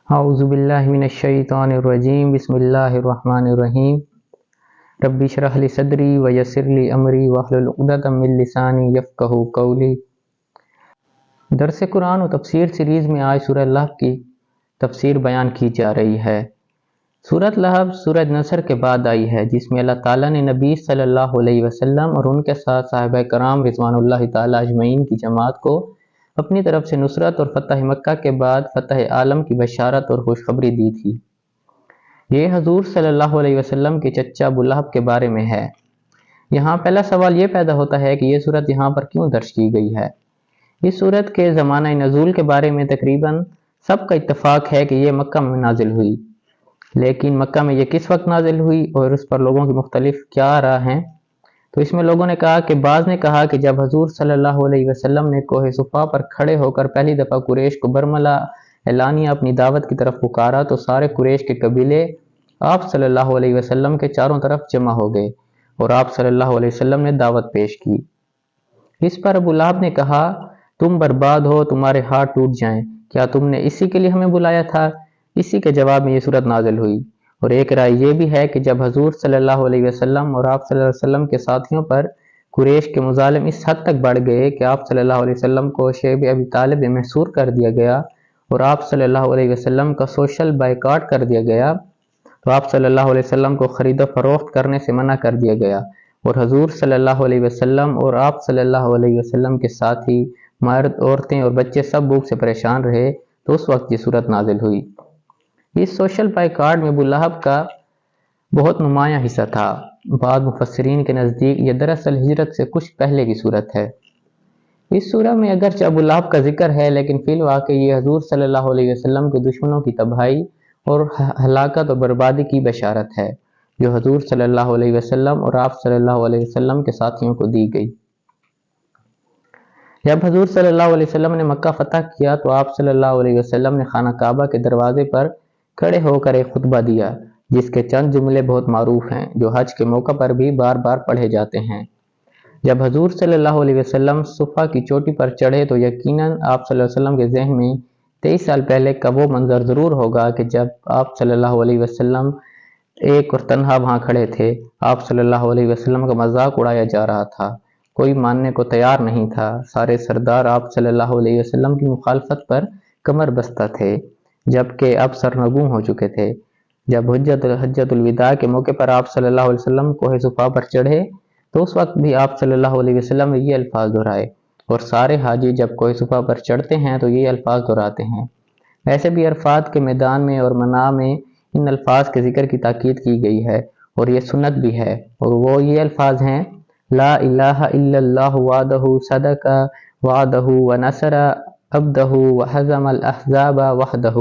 اعوذ باللہ من الشیطان الرجیم بسم اللہ الرحمن الرحیم رب اشرح لی صدری ویسر لی امری واحلل عقدۃ من لسانی یفقہوا قولی۔ درس قرآن و تفسیر سیریز میں آج سورہ لہب کی تفسیر بیان کی جا رہی ہے۔ سورۃ لہب سورۃ نصر کے بعد آئی ہے، جس میں اللہ تعالیٰ نے نبی صلی اللہ علیہ وسلم اور ان کے ساتھ صحابہ کرام رضوان اللہ تعالیٰ اجمعین کی جماعت کو اپنی طرف سے نصرت اور فتح مکہ کے بعد فتح عالم کی بشارت اور خوشخبری دی تھی۔ یہ حضور صلی اللہ علیہ وسلم کے چچا ابو لہب کے بارے میں ہے۔ یہاں پہلا سوال یہ پیدا ہوتا ہے کہ یہ صورت یہاں پر کیوں درج کی گئی ہے۔ اس صورت کے زمانہ نزول کے بارے میں تقریباً سب کا اتفاق ہے کہ یہ مکہ میں نازل ہوئی، لیکن مکہ میں یہ کس وقت نازل ہوئی اور اس پر لوگوں کی مختلف کیا رائے ہیں۔ تو اس میں لوگوں نے کہا کہ بعض نے کہا کہ جب حضور صلی اللہ علیہ وسلم نے کوہ صفا پر کھڑے ہو کر پہلی دفعہ قریش کو برملا اعلانیہ اپنی دعوت کی طرف پکارا تو سارے قریش کے قبیلے آپ صلی اللہ علیہ وسلم کے چاروں طرف جمع ہو گئے اور آپ صلی اللہ علیہ وسلم نے دعوت پیش کی۔ اس پر ابو لہب نے کہا، تم برباد ہو، تمہارے ہاتھ ٹوٹ جائیں، کیا تم نے اسی کے لیے ہمیں بلایا تھا؟ اسی کے جواب میں یہ صورت نازل ہوئی۔ اور ایک رائے یہ بھی ہے کہ جب حضور صلی اللہ علیہ وسلم اور آپ صلی اللہ علیہ وسلم کے ساتھیوں پر قریش کے مظالم اس حد تک بڑھ گئے کہ آپ صلی اللہ علیہ وسلم کو شیب ابی طالب میں محصور کر دیا گیا اور آپ صلی اللہ علیہ وسلم کا سوشل بائیکاٹ کر دیا گیا، تو آپ صلی اللہ علیہ وسلم کو خرید و فروخت کرنے سے منع کر دیا گیا اور حضور صلی اللہ علیہ وسلم اور آپ صلی اللہ علیہ وسلم کے ساتھی مرد، عورتیں اور بچے سب بھوک سے پریشان رہے، تو اس وقت یہ صورت نازل ہوئی۔ اس سوشل بائیکاٹ میں ابو لہب کا بہت نمایاں حصہ تھا۔ بعض مفسرین کے نزدیک یہ دراصل ہجرت سے کچھ پہلے کی صورت ہے۔ اس سورہ میں اگرچہ ابو لہب کا ذکر ہے، لیکن فی الواقع یہ حضور صلی اللہ علیہ وسلم کے دشمنوں کی تباہی اور ہلاکت اور بربادی کی بشارت ہے، جو حضور صلی اللہ علیہ وسلم اور آپ صلی اللہ علیہ وسلم کے ساتھیوں کو دی گئی۔ جب حضور صلی اللہ علیہ وسلم نے مکہ فتح کیا تو آپ صلی اللہ علیہ وسلم نے خانہ کعبہ کے دروازے پر کھڑے ہو کر ایک خطبہ دیا، جس کے چند جملے بہت معروف ہیں، جو حج کے موقع پر بھی بار بار پڑھے جاتے ہیں۔ جب حضور صلی اللہ علیہ وسلم صفا کی چوٹی پر چڑھے تو یقیناً آپ صلی اللہ علیہ وسلم کے ذہن میں 23 سال پہلے کا وہ منظر ضرور ہوگا کہ جب آپ صلی اللہ علیہ وسلم ایک اور تنہا وہاں کھڑے تھے۔ آپ صلی اللہ علیہ وسلم کا مذاق اڑایا جا رہا تھا، کوئی ماننے کو تیار نہیں تھا۔ سارے سردار آپ صلی اللہ علیہ وسلم کی مخالفت پر کمر بستہ تھے، جبکہ اب سرنگوں ہو چکے تھے۔ جب حجۃ الوداع کے موقع پر آپ صلی اللہ علیہ وسلم کوہ صفا پر چڑھے تو اس وقت بھی آپ صلی اللہ علیہ وسلم نے یہ الفاظ دہرائے، اور سارے حاجی جب کوہ صفا پر چڑھتے ہیں تو یہ الفاظ دہراتے ہیں۔ ایسے بھی عرفات کے میدان میں اور منع میں ان الفاظ کے ذکر کی تاکید کی گئی ہے، اور یہ سنت بھی ہے، اور وہ یہ الفاظ ہیں: لا الہ الا اللہ وحدہ صدق وعدہ ونصر عبدہ وہزم الاحزاب وحدہ۔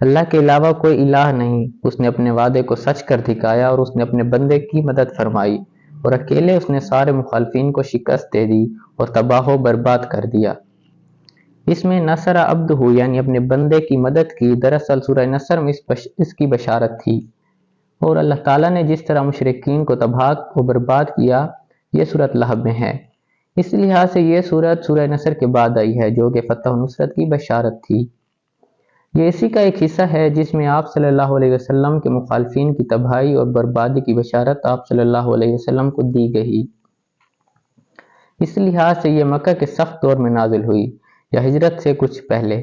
اللہ کے علاوہ کوئی الہ نہیں، اس نے اپنے وعدے کو سچ کر دکھایا اور اس نے اپنے بندے کی مدد فرمائی، اور اکیلے اس نے سارے مخالفین کو شکست دے دی اور تباہ و برباد کر دیا۔ اس میں نصر عبدہ یعنی اپنے بندے کی مدد کی، دراصل سورہ نصر میں اس کی بشارت تھی، اور اللہ تعالیٰ نے جس طرح مشرکین کو تباہ و برباد کیا، یہ سورۃ لہب میں ہے۔ اس لحاظ سے یہ سورت سورہ نصر کے بعد آئی ہے، جو کہ فتح و نصرت کی بشارت تھی۔ یہ اسی کا ایک حصہ ہے جس میں آپ صلی اللہ علیہ وسلم کے مخالفین کی تباہی اور بربادی کی بشارت آپ صلی اللہ علیہ وسلم کو دی گئی۔ اس لحاظ سے یہ مکہ کے سخت دور میں نازل ہوئی یا ہجرت سے کچھ پہلے۔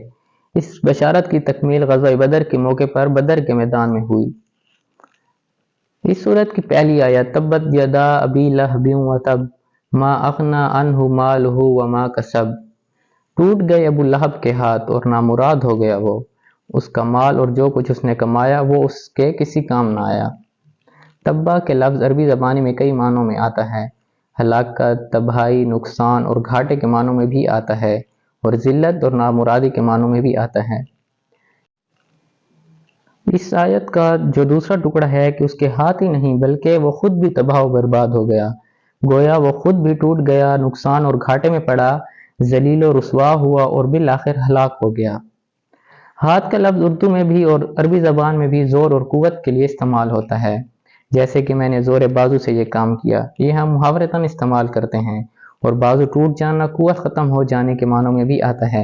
اس بشارت کی تکمیل غزوہ بدر کے موقع پر بدر کے میدان میں ہوئی۔ اس سورت کی پہلی آیت تبت یدا ابی لہب وتب ما اغنی عنہ مالہ وما کسب۔ ٹوٹ گئے ابو لہب کے ہاتھ اور نامراد ہو گیا وہ، اس کا مال اور جو کچھ اس نے کمایا وہ اس کے کسی کام نہ آیا۔ تبا کے لفظ عربی زبانی میں کئی معنوں میں آتا ہے، ہلاکت، تباہی، نقصان اور گھاٹے کے معنوں میں بھی آتا ہے، اور ذلت اور نامرادی کے معنوں میں بھی آتا ہے۔ اس آیت کا جو دوسرا ٹکڑا ہے کہ اس کے ہاتھ ہی نہیں بلکہ وہ خود بھی تباہ و برباد ہو گیا، گویا وہ خود بھی ٹوٹ گیا، نقصان اور گھاٹے میں پڑا، ذلیل و رسوا ہوا اور بالآخر ہلاک ہو گیا۔ ہاتھ کا لفظ اردو میں بھی اور عربی زبان میں بھی زور اور قوت کے لیے استعمال ہوتا ہے، جیسے کہ میں نے زور بازو سے یہ کام کیا، یہ ہم محاورتاً استعمال کرتے ہیں، اور بازو ٹوٹ جانا، قوت ختم ہو جانے کے معنوں میں بھی آتا ہے۔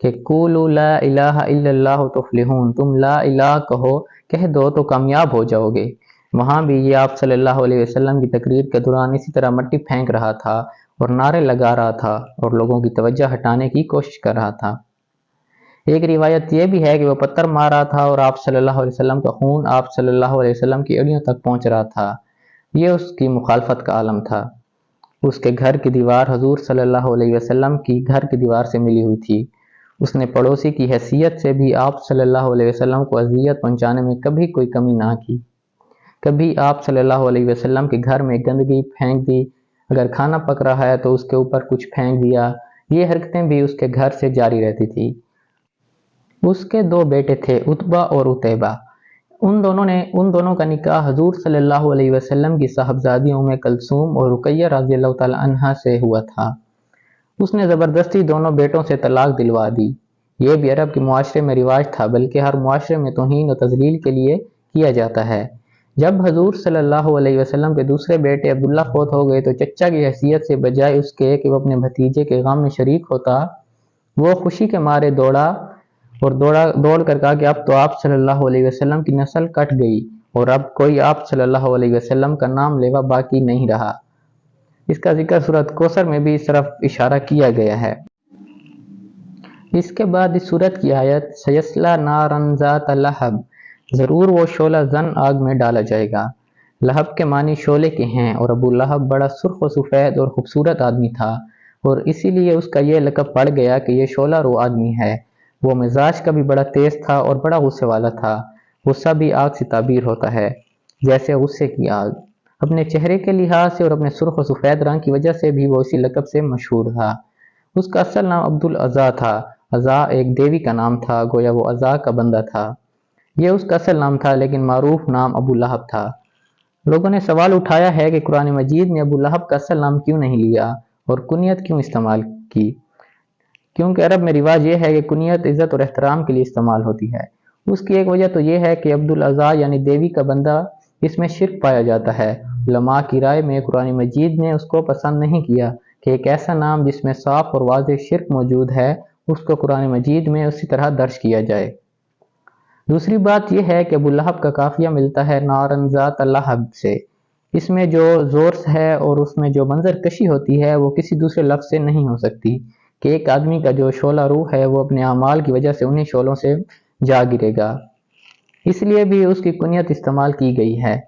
کہ قولوا لا الہ الا اللہ تفلحون، تم لا الہ کہہ دو تو کامیاب ہو جاؤ گے۔ وہاں بھی یہ آپ صلی اللہ علیہ وسلم کی تقریر کے دوران اسی طرح مٹی پھینک رہا تھا اور نعرے لگا رہا تھا اور لوگوں کی توجہ ہٹانے کی کوشش کر رہا تھا۔ ایک روایت یہ بھی ہے کہ وہ پتھر مار رہا تھا اور آپ صلی اللہ علیہ وسلم کا خون آپ صلی اللہ علیہ وسلم کی ایڑیوں تک پہنچ رہا تھا۔ یہ اس کی مخالفت کا عالم تھا۔ اس کے گھر کی دیوار حضور صلی اللہ علیہ وسلم کی گھر کی دیوار سے ملی ہوئی تھی۔ اس نے پڑوسی کی حیثیت سے بھی آپ صلی اللہ علیہ وسلم کو اذیت پہنچانے میں کبھی کوئی کمی نہ کی۔ کبھی آپ صلی اللہ علیہ وسلم کے گھر میں گندگی پھینک دی، اگر کھانا پک رہا ہے تو اس کے اوپر کچھ پھینک دیا۔ یہ حرکتیں بھی اس کے گھر سے جاری رہتی تھی۔ اس کے دو بیٹے تھے، عتبہ اور عتیبہ۔ ان دونوں کا نکاح حضور صلی اللہ علیہ وسلم کی صاحبزادی ام کلثوم اور رقیہ رضی اللہ تعالی عنہا سے ہوا تھا۔ اس نے زبردستی دونوں بیٹوں سے طلاق دلوا دی۔ یہ بھی عرب کے معاشرے میں رواج تھا، بلکہ ہر معاشرے میں توہین و تذلیل کے لیے کیا جاتا ہے۔ جب حضور صلی اللہ علیہ وسلم کے دوسرے بیٹے عبداللہ فوت ہو گئے تو چچا کی حیثیت سے بجائے اس کے کہ وہ اپنے بھتیجے کے غم میں شریک ہوتا، وہ خوشی کے مارے دوڑ کر کہا کہ اب تو آپ صلی اللہ علیہ وسلم کی نسل کٹ گئی اور اب کوئی آپ صلی اللہ علیہ وسلم کا نام لیوا باقی نہیں رہا۔ اس کا ذکر سورۃ کوثر میں بھی اس طرف اشارہ کیا گیا ہے۔ اس کے بعد اس سورت کی آیت سیصلی نارا ذات لہب، ضرور وہ شعلہ زن آگ میں ڈالا جائے گا۔ لہب کے معنی شعلے کے ہیں اور ابو لہب بڑا سرخ و سفید اور خوبصورت آدمی تھا اور اسی لیے اس کا یہ لقب پڑ گیا کہ یہ شعلہ رو آدمی ہے۔ وہ مزاج کا بھی بڑا تیز تھا اور بڑا غصے والا تھا۔ غصہ بھی آگ سے تعبیر ہوتا ہے، جیسے غصے کی آگ۔ اپنے چہرے کے لحاظ سے اور اپنے سرخ و سفید رنگ کی وجہ سے بھی وہ اسی لقب سے مشہور تھا۔ اس کا اصل نام عبدالعزا تھا۔ عزا ایک دیوی کا نام تھا، گویا وہ عزا کا بندہ تھا۔ یہ اس کا اصل نام تھا، لیکن معروف نام ابو لہب تھا۔ لوگوں نے سوال اٹھایا ہے کہ قرآن مجید نے ابو لہب کا اصل نام کیوں نہیں لیا اور کنیت کیوں استعمال کی؟ کیونکہ عرب میں رواج یہ ہے کہ کنیت عزت اور احترام کے لیے استعمال ہوتی ہے۔ اس کی ایک وجہ تو یہ ہے کہ عبدالعزا یعنی دیوی کا بندہ، اس میں شرک پایا جاتا ہے۔ علماء کی رائے میں قرآن مجید نے اس کو پسند نہیں کیا کہ ایک ایسا نام جس میں صاف اور واضح شرک موجود ہے اس کو قرآن مجید میں اسی طرح درج کیا جائے۔ دوسری بات یہ ہے کہ ابو لہب کا قافیہ ملتا ہے نارن ذات لہب سے۔ اس میں جو زور ہے اور اس میں جو منظر کشی ہوتی ہے وہ کسی دوسرے لفظ سے نہیں ہو سکتی کہ ایک آدمی کا جو شعلہ روح ہے وہ اپنے اعمال کی وجہ سے انہی شعلوں سے جا گرے گا۔ اس لیے بھی اس کی کنیت استعمال کی گئی ہے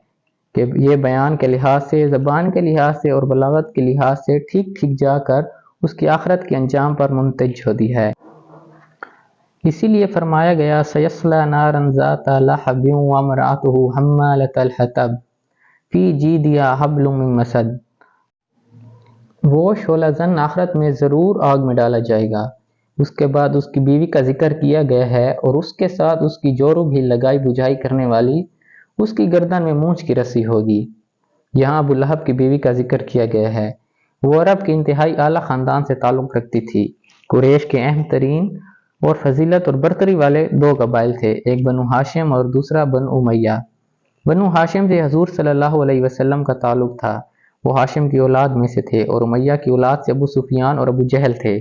کہ یہ بیان کے لحاظ سے، زبان کے لحاظ سے اور بلاغت کے لحاظ سے ٹھیک جا کر اس کی آخرت کے انجام پر منتج ہوتی ہے۔ اسی لیے فرمایا گیا سیصلی نارا ذات لہب وامرأتہ حمالۃ الحطب فی جیدہا حبل من مسد، وہ شعلہ زن آخرت میں ضرور آگ میں ڈالا جائے گا۔ اس کے بعد اس کی بیوی کا ذکر کیا گیا ہے اور اس کے ساتھ اس کی جورو بھی لگائی بجھائی کرنے والی، اس کی گردن میں مونچھ کی رسی ہوگی۔ یہاں ابو لہب کی بیوی کا ذکر کیا گیا ہے۔ وہ عرب کے انتہائی اعلیٰ خاندان سے تعلق رکھتی تھی۔ قریش کے اہم ترین اور فضیلت اور برتری والے دو قبائل تھے، ایک بنو ہاشم اور دوسرا بنو امیہ۔ بنو ہاشم سے حضور صلی اللہ علیہ وسلم کا تعلق تھا، وہ ہاشم کی اولاد میں سے تھے، اور امیہ کی اولاد سے ابو سفیان اور ابو جہل تھے۔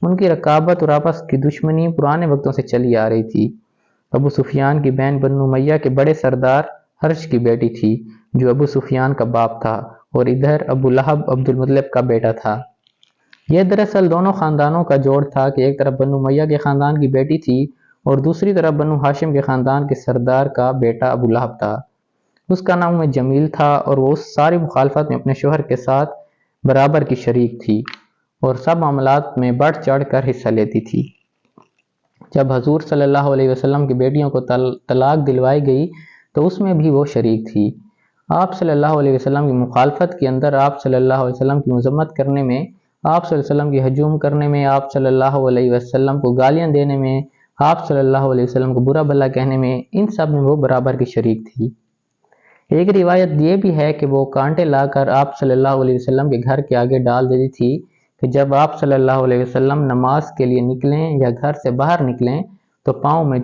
ان کی رقابت اور آپس کی دشمنی پرانے وقتوں سے چلی آ رہی تھی۔ ابو سفیان کی بہن بنو امیہ کے بڑے سردار حرش کی بیٹی تھی جو ابو سفیان کا باپ تھا، اور ادھر ابو لہب عبد المطلب کا بیٹا تھا۔ یہ دراصل دونوں خاندانوں کا جوڑ تھا کہ ایک طرف بنو امیہ کے خاندان کی بیٹی تھی اور دوسری طرف بنو ہاشم کے خاندان کے سردار کا بیٹا ابو لہب تھا۔ اس کا نام جمیل تھا اور وہ اس ساری مخالفت میں اپنے شوہر کے ساتھ برابر کی شریک تھی اور سب معاملات میں بڑھ چڑھ کر حصہ لیتی تھی۔ جب حضور صلی اللہ علیہ وسلم کی بیٹیوں کو طلاق دلوائی گئی تو اس میں بھی وہ شریک تھی۔ آپ صلی اللہ علیہ وسلم کی مخالفت کے اندر، آپ صلی اللہ علیہ وسلم کی مذمت کرنے میں، آپ صلی اللہ علیہ وسلم کی ہجوم کرنے میں، آپ صلی اللہ علیہ وسلم کو گالیاں دینے میں، آپ صلی اللہ علیہ وسلم کو برا بھلا کہنے میں، ان سب میں وہ برابر کی شریک تھی۔ ایک روایت یہ بھی ہے کہ وہ کانٹے لا کر آپ صلی اللہ علیہ وسلم کے گھر کے آگے ڈال دیتی تھی کہ جب آپ صلی اللہ علیہ وسلم نماز کے لیے نکلیں یا گھر سے باہر نکلیں تو پاؤں میں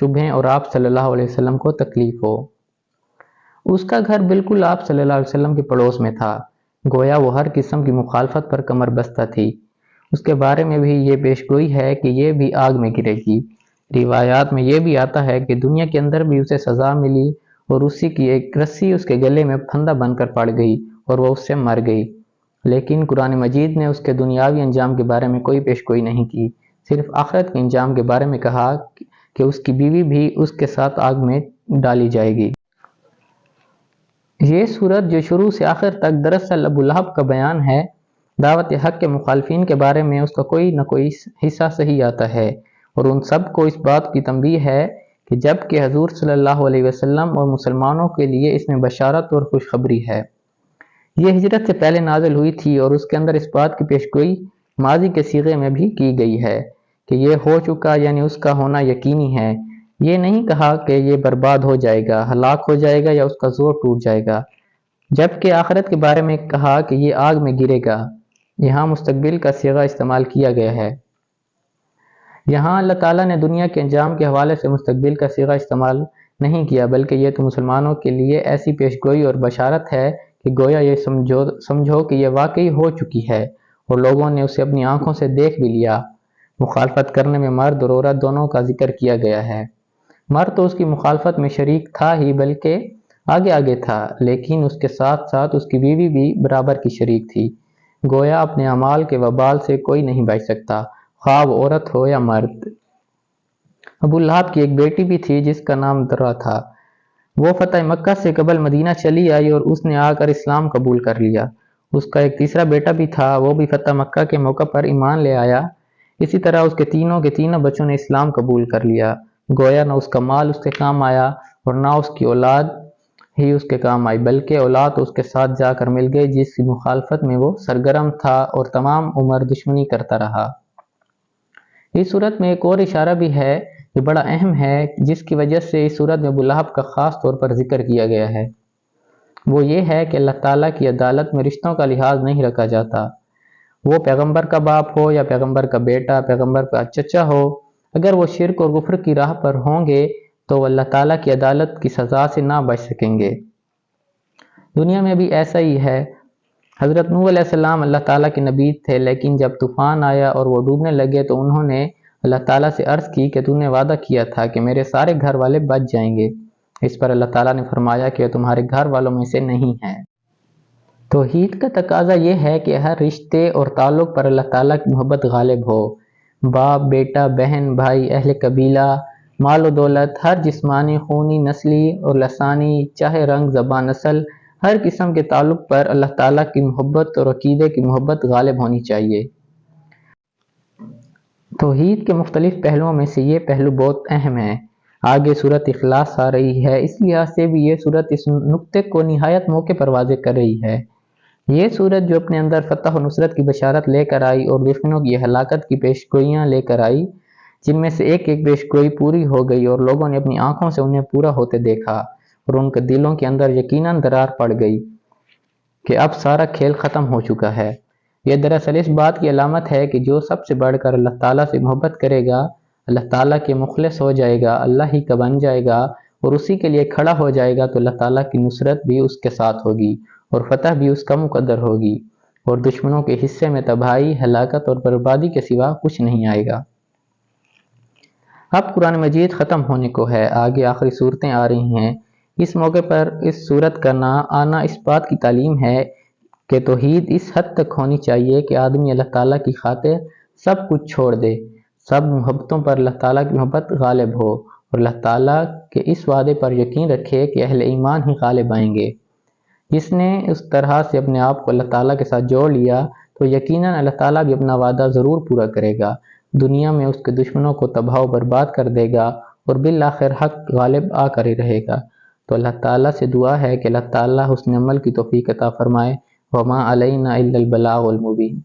چبھیں اور آپ صلی اللہ علیہ وسلم کو تکلیف ہو۔ اس کا گھر بالکل آپ صلی اللہ علیہ وسلم کے پڑوس میں تھا، گویا وہ ہر قسم کی مخالفت پر کمر بستہ تھی۔ اس کے بارے میں بھی یہ پیشگوئی ہے کہ یہ بھی آگ میں گرے گی۔ روایات میں یہ بھی آتا ہے کہ دنیا کے اندر بھی اسے سزا ملی اور اسی کی ایک رسی اس کے گلے میں پھندا بن کر پڑ گئی اور وہ اس سے مر گئی، لیکن قرآن مجید نے اس کے دنیاوی انجام کے بارے میں کوئی پیشگوئی نہیں کی، صرف آخرت کے انجام کے بارے میں کہا کہ اس کی بیوی بھی اس کے ساتھ آگ میں ڈالی جائے گی۔ یہ صورت جو شروع سے آخر تک دراصل ابو لہب کا بیان ہے، دعوت حق کے مخالفین کے بارے میں اس کا کوئی نہ کوئی حصہ صحیح آتا ہے، اور ان سب کو اس بات کی تنبیہ ہے کہ جب کہ حضور صلی اللہ علیہ وسلم اور مسلمانوں کے لیے اس میں بشارت اور خوشخبری ہے۔ یہ ہجرت سے پہلے نازل ہوئی تھی اور اس کے اندر اس بات کی پیشگوئی ماضی کے صیغے میں بھی کی گئی ہے کہ یہ ہو چکا، یعنی اس کا ہونا یقینی ہے۔ یہ نہیں کہا کہ یہ برباد ہو جائے گا، ہلاک ہو جائے گا یا اس کا زور ٹوٹ جائے گا، جبکہ آخرت کے بارے میں کہا کہ یہ آگ میں گرے گا۔ یہاں مستقبل کا صیغہ استعمال کیا گیا ہے۔ یہاں اللہ تعالیٰ نے دنیا کے انجام کے حوالے سے مستقبل کا صیغہ استعمال نہیں کیا، بلکہ یہ تو مسلمانوں کے لیے ایسی پیشگوئی اور بشارت ہے کہ گویا یہ سمجھو کہ یہ واقعی ہو چکی ہے اور لوگوں نے اسے اپنی آنکھوں سے دیکھ بھی لیا۔ مخالفت کرنے میں مرد اور عورت دونوں کا ذکر کیا گیا ہے۔ مرد تو اس کی مخالفت میں شریک تھا ہی، بلکہ آگے تھا، لیکن اس کے ساتھ ساتھ اس کی بیوی بھی برابر کی شریک تھی۔ گویا اپنے اعمال کے وبال سے کوئی نہیں بچ سکتا، خواہ وہ عورت ہو یا مرد۔ ابو لہب کی ایک بیٹی بھی تھی جس کا نام درہ تھا۔ وہ فتح مکہ سے قبل مدینہ چلی آئی اور اس نے آ کر اسلام قبول کر لیا۔ اس کا ایک تیسرا بیٹا بھی تھا، وہ بھی فتح مکہ کے موقع پر ایمان لے آیا۔ اسی طرح اس کے تینوں بچوں نے اسلام قبول کر لیا۔ گویا نہ اس کا مال اس کے کام آیا اور نہ اس کی اولاد ہی اس کے کام آئی، بلکہ اولاد اس کے ساتھ جا کر مل گئی جس کی مخالفت میں وہ سرگرم تھا اور تمام عمر دشمنی کرتا رہا۔ اس صورت میں ایک اور اشارہ بھی ہے جو بڑا اہم ہے، جس کی وجہ سے اس صورت میں ابو لہب کا خاص طور پر ذکر کیا گیا ہے۔ وہ یہ ہے کہ اللہ تعالیٰ کی عدالت میں رشتوں کا لحاظ نہیں رکھا جاتا، وہ پیغمبر کا باپ ہو یا پیغمبر کا بیٹا، پیغمبر کا چچا ہو، اگر وہ شرک اور کفر کی راہ پر ہوں گے تو وہ اللہ تعالیٰ کی عدالت کی سزا سے نہ بچ سکیں گے۔ دنیا میں بھی ایسا ہی ہے۔ حضرت نوح علیہ السلام اللہ تعالیٰ کے نبی تھے، لیکن جب طوفان آیا اور وہ ڈوبنے لگے تو انہوں نے اللہ تعالیٰ سے عرض کی کہ تو نے وعدہ کیا تھا کہ میرے سارے گھر والے بچ جائیں گے۔ اس پر اللہ تعالیٰ نے فرمایا کہ تمہارے گھر والوں میں سے نہیں ہے۔ توحید کا تقاضا یہ ہے کہ ہر رشتے اور تعلق پر اللہ تعالیٰ کی محبت غالب ہو۔ باپ، بیٹا، بہن، بھائی، اہل قبیلہ، مال و دولت، ہر جسمانی، خونی، نسلی اور لسانی، چاہے رنگ، زبان، نسل، ہر قسم کے تعلق پر اللہ تعالیٰ کی محبت اور عقیدے کی محبت غالب ہونی چاہیے۔ توحید کے مختلف پہلوؤں میں سے یہ پہلو بہت اہم ہے۔ آگے سورت اخلاص آ رہی ہے، اس لحاظ سے بھی یہ سورت اس نقطے کو نہایت موقع پر واضح کر رہی ہے۔ یہ سورت جو اپنے اندر فتح و نصرت کی بشارت لے کر آئی اور دشمنوں کی ہلاکت کی پیشگوئیاں لے کر آئی، جن میں سے ایک پیشگوئی پوری ہو گئی اور لوگوں نے اپنی آنکھوں سے انہیں پورا ہوتے دیکھا اور ان کے دلوں کے اندر یقیناً درار پڑ گئی کہ اب سارا کھیل ختم ہو چکا ہے۔ یہ دراصل اس بات کی علامت ہے کہ جو سب سے بڑھ کر اللہ تعالیٰ سے محبت کرے گا، اللہ تعالیٰ کے مخلص ہو جائے گا، اللہ ہی کا بن جائے گا اور اسی کے لیے کھڑا ہو جائے گا، تو اللہ تعالیٰ کی نصرت بھی اس کے ساتھ ہوگی اور فتح بھی اس کا مقدر ہوگی، اور دشمنوں کے حصے میں تباہی، ہلاکت اور بربادی کے سوا کچھ نہیں آئے گا۔ اب قرآن مجید ختم ہونے کو ہے، آگے آخری صورتیں آ رہی ہیں۔ اس موقع پر اس صورت کا آنا اس بات کی تعلیم ہے کہ توحید اس حد تک ہونی چاہیے کہ آدمی اللہ تعالیٰ کی خاطر سب کچھ چھوڑ دے، سب محبتوں پر اللہ تعالیٰ کی محبت غالب ہو، اور اللہ تعالیٰ کے اس وعدے پر یقین رکھے کہ اہل ایمان ہی غالب آئیں گے۔ جس نے اس طرح سے اپنے آپ کو اللہ تعالیٰ کے ساتھ جوڑ لیا تو یقیناً اللہ تعالیٰ بھی اپنا وعدہ ضرور پورا کرے گا، دنیا میں اس کے دشمنوں کو تباہ و برباد کر دے گا اور بالآخر حق غالب آ کر ہی رہے گا۔ تو اللہ تعالیٰ سے دعا ہے کہ اللہ تعالیٰ حسن عمل کی توفیق عطا فرمائے۔ وما علینا الا البلاغ المبین۔